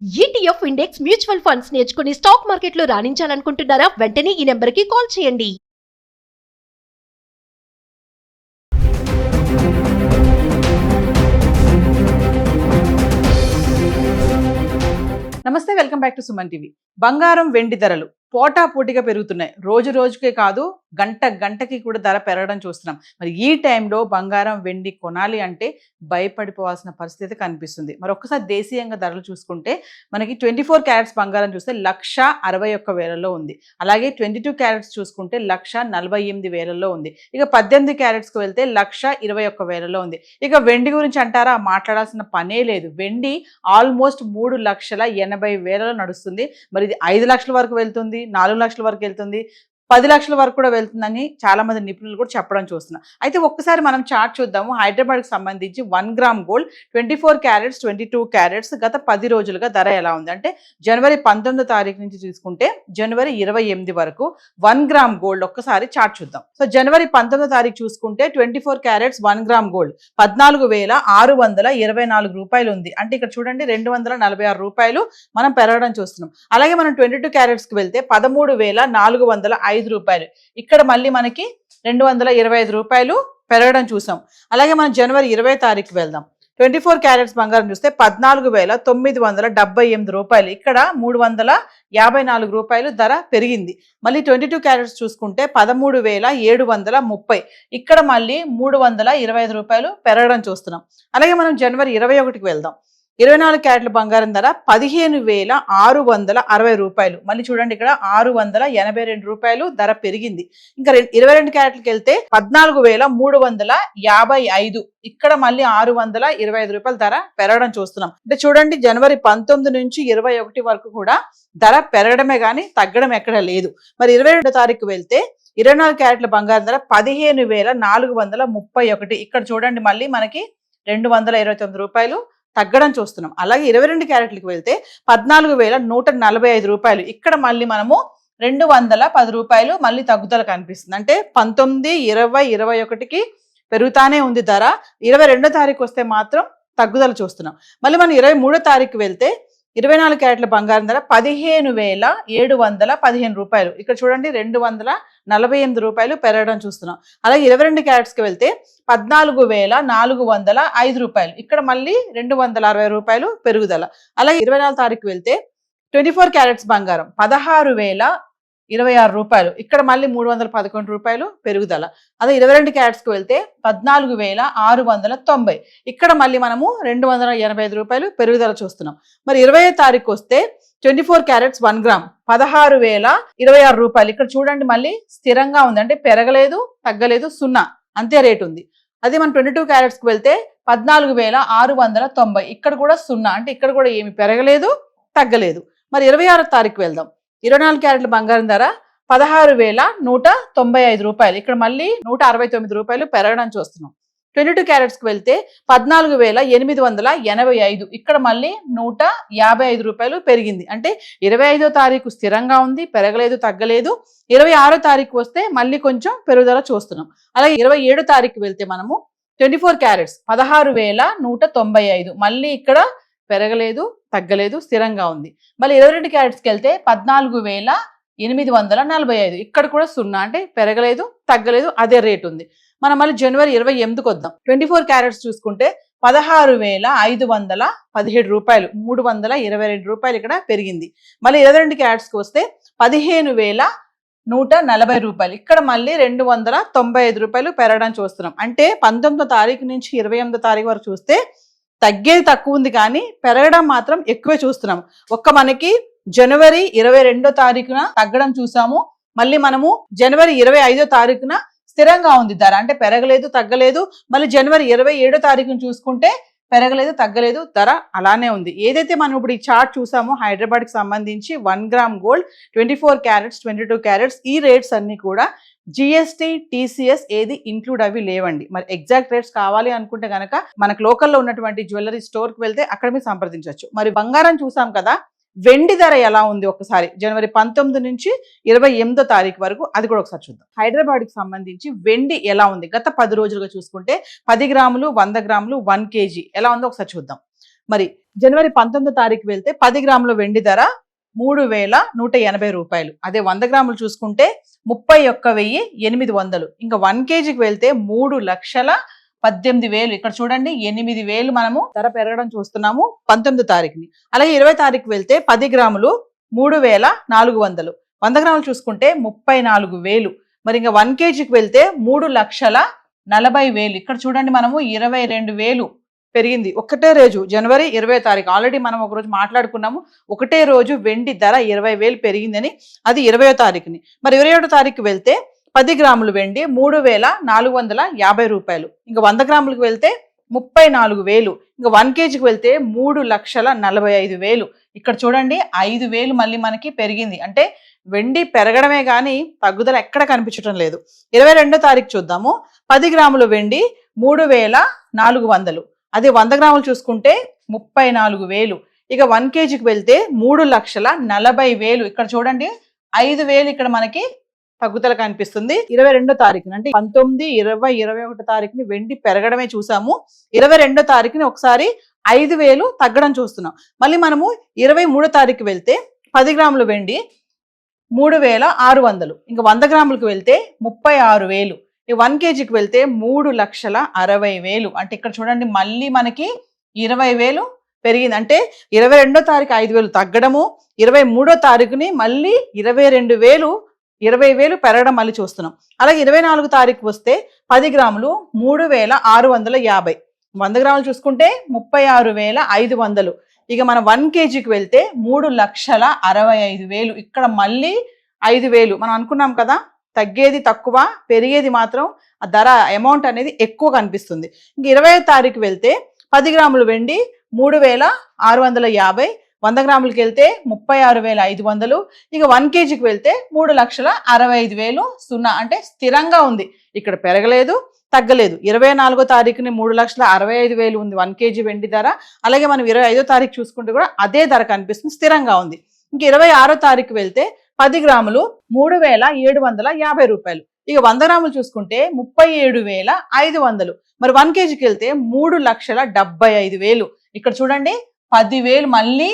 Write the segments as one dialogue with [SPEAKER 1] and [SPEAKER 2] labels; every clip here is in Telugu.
[SPEAKER 1] ఈటీఎఫ్ ఇండెక్స్ మ్యూచువల్ ఫండ్స్ నేర్చుకుని స్టాక్ మార్కెట్లో రాణించాలనుకుంటున్నారా? వెంటనే ఈ నెంబర్కి కాల్ చేయండి.
[SPEAKER 2] నమస్తే, welcome back to Suman TV. బంగారం వెండి ధరలు పోటాపోటీగా పెరుగుతున్నాయి. రోజు రోజుకే కాదు, గంట గంటకి కూడా ధర పెరగడం చూస్తున్నాం. మరి ఈ టైంలో బంగారం వెండి కొనాలి అంటే భయపడిపోవాల్సిన పరిస్థితి కనిపిస్తుంది. మరి ఒక్కసారి దేశీయంగా ధరలు చూసుకుంటే మనకి 24 క్యారెట్స్ బంగారం చూస్తే 1,61,000లో ఉంది. అలాగే 22 క్యారెట్స్ చూసుకుంటే 1,48,000లో ఉంది. ఇక 18 క్యారెట్స్కి వెళ్తే 1,21,000లో ఉంది. ఇక వెండి గురించి అంటారా, మాట్లాడాల్సిన పనే లేదు. వెండి ఆల్మోస్ట్ 3,80,000లో నడుస్తుంది. మరి ఇది 5 లక్షల వరకు వెళ్తుంది, 4 లక్షల వరకు వెళ్తుంది, 10 లక్షల వరకు కూడా వెళ్తుందని చాలా మంది నిపుణులు కూడా చెప్పడం చూస్తున్నాం. అయితే ఒక్కసారి మనం చార్ట్ చూద్దాము. హైదరాబాద్కి సంబంధించి 1 గ్రామ్ గోల్డ్ 24 క్యారెట్స్ 22 క్యారెట్స్ గత 10 రోజులుగా ధర ఎలా ఉంది అంటే జనవరి 19వ తారీఖు నుంచి తీసుకుంటే జనవరి 28 వరకు 1 గ్రామ్ గోల్డ్ ఒక్కసారి చార్ట్ చూద్దాం. సో జనవరి 19వ తారీఖు చూసుకుంటే 24 క్యారెట్స్ 1 గ్రామ్ గోల్డ్ 14,624 రూపాయలు ఉంది. అంటే ఇక్కడ చూడండి 246 రూపాయలు మనం పెరగడం చూస్తున్నాం. అలాగే మనం 22 క్యారెట్స్కి వెళ్తే 13,405 రూపాయలు. ఇక్కడ మళ్ళీ మనకి 225 రూపాయలు పెరగడం చూసాం. అలాగే మనం జనవరి 20వ తారీఖు వెళ్దాం. 24 క్యారెట్స్ బంగారం చూస్తే 14,978 రూపాయలు. ఇక్కడ 354 రూపాయలు ధర పెరిగింది. మళ్ళీ 22 క్యారెట్స్ చూసుకుంటే 13,730. ఇక్కడ మళ్ళీ 325 రూపాయలు పెరగడం చూస్తున్నాం. అలాగే మనం జనవరి 21కి వెళ్దాం. 24 క్యారెట్ల బంగారం ధర 15,660 రూపాయలు. మళ్ళీ చూడండి ఇక్కడ 682 రూపాయలు ధర పెరిగింది. ఇంకా 22 క్యారెట్లకి వెళ్తే 14,355. ఇక్కడ మళ్ళీ 625 రూపాయల ధర పెరగడం చూస్తున్నాం. అంటే చూడండి జనవరి 19 నుంచి 21 వరకు కూడా ధర పెరగడమే కానీ తగ్గడం ఎక్కడ లేదు. మరి 22వ తారీఖు వెళ్తే 24 క్యారెట్ల బంగారం ధర 15,431. ఇక్కడ చూడండి మళ్ళీ మనకి 229 రూపాయలు తగ్గడం చూస్తున్నాం. అలాగే 22 క్యారెట్లకు వెళ్తే 14,145 రూపాయలు. ఇక్కడ మళ్ళీ మనము 210 రూపాయలు మళ్ళీ తగ్గుదల కనిపిస్తుంది. అంటే 19, 20, 21కి పెరుగుతానే ఉంది ధర. 22వ తారీఖు వస్తే మాత్రం తగ్గుదల చూస్తున్నాం. మళ్ళీ మనం 23వ తారీఖు వెళ్తే 24 క్యారెట్ల బంగారం ధర 15,715 రూపాయలు. ఇక్కడ చూడండి 248 రూపాయలు పెరగడం చూస్తున్నాం. అలాగే 22 క్యారెట్స్కి వెళ్తే 14,405 రూపాయలు. ఇక్కడ మళ్ళీ 260 రూపాయలు పెరుగుదల. అలాగే 24వ తారీఖు వెళ్తే 24 క్యారెట్స్ బంగారం 16,026 రూపాయలు. ఇక్కడ మళ్ళీ 311 రూపాయలు పెరుగుదల. అదే 22 క్యారెట్స్కి వెళ్తే 14,690. ఇక్కడ మళ్ళీ మనము 285 రూపాయలు పెరుగుదల చూస్తున్నాం. మరి 20వ తారీఖు వస్తే 24 క్యారెట్స్ 1 గ్రామ్ 16,026 రూపాయలు. ఇక్కడ చూడండి మళ్ళీ స్థిరంగా ఉంది. అంటే పెరగలేదు, తగ్గలేదు, 0 అంతే రేటు ఉంది. అదే మనం 22 క్యారెట్స్కి వెళ్తే 14,690. ఇక్కడ కూడా 0 అంటే ఇక్కడ కూడా ఏమి పెరగలేదు, తగ్గలేదు. మరి 26వ తారీఖు వెళ్దాం. 24 క్యారెట్ల బంగారం ధర 16,195 రూపాయలు. ఇక్కడ మళ్ళీ 169 రూపాయలు పెరగడం చూస్తున్నాం. 22 క్యారెట్స్కి వెళ్తే 14,885. ఇక్కడ మళ్ళీ 155 రూపాయలు పెరిగింది. అంటే 25వ తారీఖు స్థిరంగా ఉంది, పెరగలేదు, తగ్గలేదు. 26వ తారీఖు వస్తే మళ్ళీ కొంచెం పెరుగుదల చూస్తున్నాం. అలాగే 27వ తారీఖు వెళ్తే మనము 24 క్యారెట్స్ 16,195. మళ్ళీ ఇక్కడ పెరగలేదు, తగ్గలేదు, స్థిరంగా ఉంది. మళ్ళీ 22 క్యారెట్స్కి వెళ్తే 14,845. ఇక్కడ కూడా 0 అంటే పెరగలేదు, తగ్గలేదు, అదే రేటు ఉంది. మనం మళ్ళీ జనవరి 28కి వద్దాం. 24 క్యారెట్స్ చూసుకుంటే 16,517 రూపాయలు, 322 రూపాయలు ఇక్కడ పెరిగింది. మళ్ళీ 22 క్యారెట్స్కి వస్తే 15,140 రూపాయలు. ఇక్కడ మళ్ళీ 295 రూపాయలు పెరగడం చూస్తున్నాం. అంటే 19వ తారీఖు నుంచి 28వ తారీఖు వరకు చూస్తే తగ్గేది తక్కువ ఉంది కానీ పెరగడం మాత్రం ఎక్కువే చూస్తున్నాం. మనకి జనవరి 22వ తారీఖున తగ్గడం చూసాము. మళ్ళీ మనము జనవరి 25వ తారీఖున స్థిరంగా ఉంది ధర. అంటే పెరగలేదు, తగ్గలేదు. మళ్ళీ జనవరి 27వ తారీఖున చూసుకుంటే పెరగలేదు, తగ్గలేదు, ధర అలానే ఉంది. ఏదైతే మనం ఇప్పుడు ఈ చార్ట్ చూసామో హైదరాబాద్కి సంబంధించి 1 గ్రామ్ గోల్డ్ 24 క్యారెట్స్ 22 క్యారెట్స్ ఈ రేట్స్ అన్ని కూడా జిఎస్టీ, టీసీఎస్ ఏది ఇంక్లూడ్ అవి లేవండి. మరి ఎగ్జాక్ట్ రేట్స్ కావాలి అనుకుంటే కనుక మనకు లోకల్లో ఉన్నటువంటి జ్యువెలరీ స్టోర్కి వెళ్తే అక్కడ మీరు సంప్రదించవచ్చు. మరి బంగారం చూసాం కదా, వెండి ధర ఎలా ఉంది ఒకసారి జనవరి 19 నుంచి 28వ తారీఖు వరకు అది కూడా ఒకసారి చూద్దాం. హైదరాబాద్కి సంబంధించి వెండి ఎలా ఉంది గత 10 రోజులుగా చూసుకుంటే 10 గ్రాములు, 100 గ్రాములు, 1 కేజీ ఎలా ఉందో ఒకసారి చూద్దాం. మరి జనవరి 19వ తారీఖు వెళ్తే 10 గ్రాముల వెండి ధర 3,180 రూపాయలు. అదే 100 గ్రాములు చూసుకుంటే 31,800. ఇంకా 1 కేజీకి వెళ్తే 3,18,000. ఇక్కడ చూడండి 8,000 మనము ధర పెరగడం చూస్తున్నాము 19వ తారీఖుని. అలాగే 20వ తారీఖు వెళ్తే 10 గ్రాములు 3,400. 100 గ్రాములు చూసుకుంటే 34,000. మరి ఇంకా 1 కేజీకి వెళ్తే 3,40,000. ఇక్కడ చూడండి మనము 22,000 పెరిగింది ఒకటే రోజు జనవరి 20వ తారీఖు. ఆల్రెడీ మనం ఒక రోజు మాట్లాడుకున్నాము, ఒకటే రోజు వెండి ధర 20,000 పెరిగిందని. అది 20వ తారీఖుని. మరి 21వ తారీఖు వెళ్తే 10 గ్రాములు వెండి 3,450 రూపాయలు. ఇంకా 100 గ్రాములకు వెళ్తే 34,000. ఇంకా 1 కేజీకి వెళ్తే 3,45,000. ఇక్కడ చూడండి 5,000 మళ్ళీ మనకి పెరిగింది. అంటే వెండి పెరగడమే కానీ తగ్గుదల ఎక్కడ కనిపించడం లేదు. 22వ తారీఖు చూద్దాము. 10 గ్రాముల వెండి 3,400. అదే 100 గ్రాములు చూసుకుంటే 34,000. ఇక 1 కేజీకి వెళ్తే 3,40,000. ఇక్కడ చూడండి 5,000 ఇక్కడ మనకి తగ్గుదల కనిపిస్తుంది. 22వ తారీఖున అంటే 19, 20, 21 తారీఖుని వెండి పెరగడమే చూసాము. 22వ తారీఖుని ఒకసారి 5,000 తగ్గడం చూస్తున్నాం. మళ్ళీ మనము 23వ తారీఖు వెళ్తే 10 గ్రాముల వెండి 3,600. ఇంకా 100 గ్రాములకు వెళ్తే 36,000. 1 కేజీకి వెళ్తే 3,60,000. అంటే ఇక్కడ చూడండి మళ్ళీ మనకి 20,000 పెరిగింది. అంటే 22వ తారీఖు 5,000 తగ్గడము, 23వ తారీఖుని మళ్ళీ 20,000 పెరగడం మళ్ళీ చూస్తున్నాం. అలాగే 24వ తారీఖు వస్తే 10 గ్రాములు 3,650. 100 గ్రాములు చూసుకుంటే 36,500. ఇక మనం 1 కేజీకి వెళ్తే 3,65,000. ఇక్కడ మళ్ళీ 5,000. మనం అనుకున్నాం కదా, తగ్గేది తక్కువ, పెరిగేది మాత్రం ఆ ధర అమౌంట్ అనేది ఎక్కువ కనిపిస్తుంది. ఇంక 20వ తారీఖు వెళ్తే 10 గ్రాములు వెండి 3,650. 100 గ్రాములకి వెళ్తే 36,500. ఇక 1 కేజీకి వెళ్తే 3,65,000. 0 అంటే స్థిరంగా ఉంది, ఇక్కడ పెరగలేదు తగ్గలేదు. 24వ తారీఖుని 3,65,000 ఉంది 1 కేజీ వెండి ధర. అలాగే మనం 25వ తారీఖు చూసుకుంటే కూడా అదే ధర కనిపిస్తుంది, స్థిరంగా ఉంది. ఇంక 26వ తారీఖు వెళ్తే 10 గ్రాములు 3,750 రూపాయలు. ఇక 100 గ్రాములు చూసుకుంటే 37,500. మరి 1 కేజీకి వెళ్తే 3,75,000. ఇక్కడ చూడండి 10,000 మళ్ళీ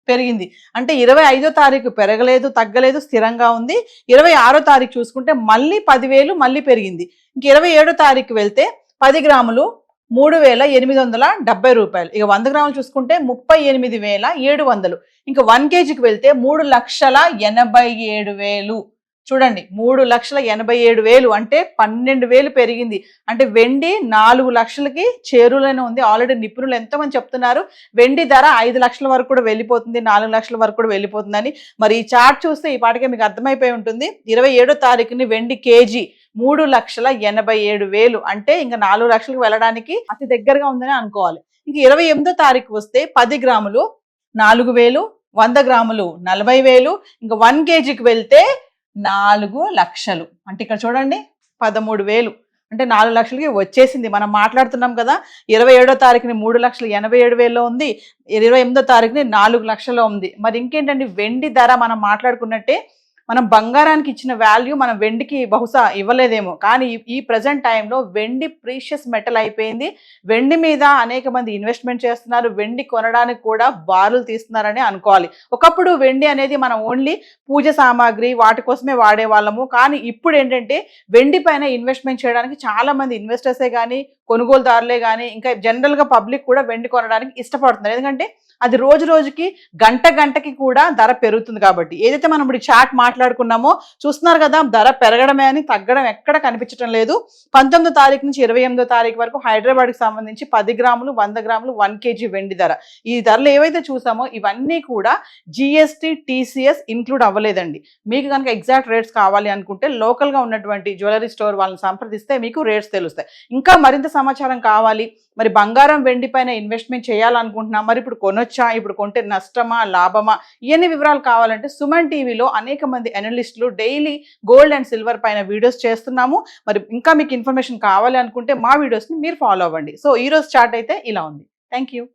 [SPEAKER 2] పెరిగింది. అంటే 25వ తారీఖు పెరగలేదు తగ్గలేదు, స్థిరంగా ఉంది. 26వ తారీఖు చూసుకుంటే మళ్ళీ 10,000 మళ్ళీ పెరిగింది. ఇంక 27వ తారీఖు వెళ్తే 10 గ్రాములు 3,870 రూపాయలు. ఇక 100 గ్రాములు చూసుకుంటే 38,700. ఇంకా 1 కేజీకి వెళ్తే 3,87,000. చూడండి 3,87,000 అంటే 12,000 పెరిగింది. అంటే వెండి 4 లక్షలకి చేరువలోనే ఉంది. ఆల్రెడీ నిపుణులు ఎంతోమంది చెప్తున్నారు వెండి ధర 5 లక్షల వరకు కూడా వెళ్ళిపోతుంది, 4 లక్షల వరకు కూడా వెళ్ళిపోతుందని. మరి ఈ చార్ట్ చూస్తే ఈ పాటికే మీకు అర్థమైపోయి ఉంటుంది. 27వ తారీఖుని వెండి కేజీ 3,87,000. అంటే ఇంకా 4 లక్షలకు వెళ్ళడానికి అతి దగ్గరగా ఉందని అనుకోవాలి. ఇంక 28వ తారీఖు వస్తే 10 గ్రాములు 4,000. 100 గ్రాములు 40,000. ఇంకా 1 కేజీకి వెళ్తే 4 లక్షలు. అంటే ఇక్కడ చూడండి 13,000. అంటే 4 లక్షలకి వచ్చేసింది. మనం మాట్లాడుతున్నాం కదా 27వ తారీఖుని 3,87,000 ఉంది, 28వ తారీఖుని 4 లక్షలు ఉంది. మరి ఇంకేంటండి వెండి ధర మనం మాట్లాడుకున్నట్టే మనం బంగారానికి ఇచ్చిన వాల్యూ మనం వెండికి బహుశా ఇవ్వలేదేమో, కానీ ఈ ప్రజెంట్ టైంలో వెండి ప్రీషియస్ మెటల్ అయిపోయింది. వెండి మీద అనేక మంది ఇన్వెస్ట్మెంట్ చేస్తున్నారు, వెండి కొనడానికి కూడా బారులు తీస్తున్నారని అనుకోవాలి. ఒకప్పుడు వెండి అనేది మనం ఓన్లీ పూజ సామాగ్రి వాటి కోసమే వాడేవాళ్ళము, కానీ ఇప్పుడు ఏంటంటే వెండి పైన ఇన్వెస్ట్మెంట్ చేయడానికి చాలా మంది ఇన్వెస్టర్సే కానీ కొనుగోలుదారులే కానీ ఇంకా జనరల్గా పబ్లిక్ కూడా వెండి కొనడానికి ఇష్టపడుతున్నారు. ఎందుకంటే అది రోజు రోజుకి గంటకి కూడా ధర పెరుగుతుంది కాబట్టి. ఏదైతే మనం ఇప్పుడు చార్ట్ మాట్లాడుకున్నామో చూస్తున్నారు కదా, ధర పెరగడమే అని తగ్గడం ఎక్కడ కనిపించడం లేదు. 19వ తారీఖు నుంచి 28వ తారీఖు వరకు హైదరాబాద్కి సంబంధించి 10 గ్రాములు 100 గ్రాములు 1 కేజీ వెండి ధర, ఈ ధరలు ఏవైతే చూసామో ఇవన్నీ కూడా జిఎస్టీ టీసీఎస్ ఇంక్లూడ్ అవ్వలేదండి. మీకు కనుక ఎగ్జాక్ట్ రేట్స్ కావాలి అనుకుంటే లోకల్గా ఉన్నటువంటి జ్యువెలరీ స్టోర్ వాళ్ళని సంప్రదిస్తే మీకు రేట్స్ తెలుస్తాయి. ఇంకా మరింత సమాచారం కావాలి, మరి బంగారం వెండి పైన ఇన్వెస్ట్మెంట్ చేయాలనుకుంటున్నా, మరి ఇప్పుడు కొనొచ్చా, ఇప్పుడు కొంటే నష్టమా లాభమా, ఇవన్నీ వివరాలు కావాలంటే సుమన్ టీవీలో అనేక మంది అనలిస్టులు డైలీ గోల్డ్ అండ్ సిల్వర్ పైన వీడియోస్ చేస్తున్నాము. మరి ఇంకా మీకు ఇన్ఫర్మేషన్ కావాలి అనుకుంటే మా వీడియోస్ని మీరు ఫాలో అవ్వండి. సో ఈ రోజు చార్ట్ అయితే ఇలా ఉంది. Thank you.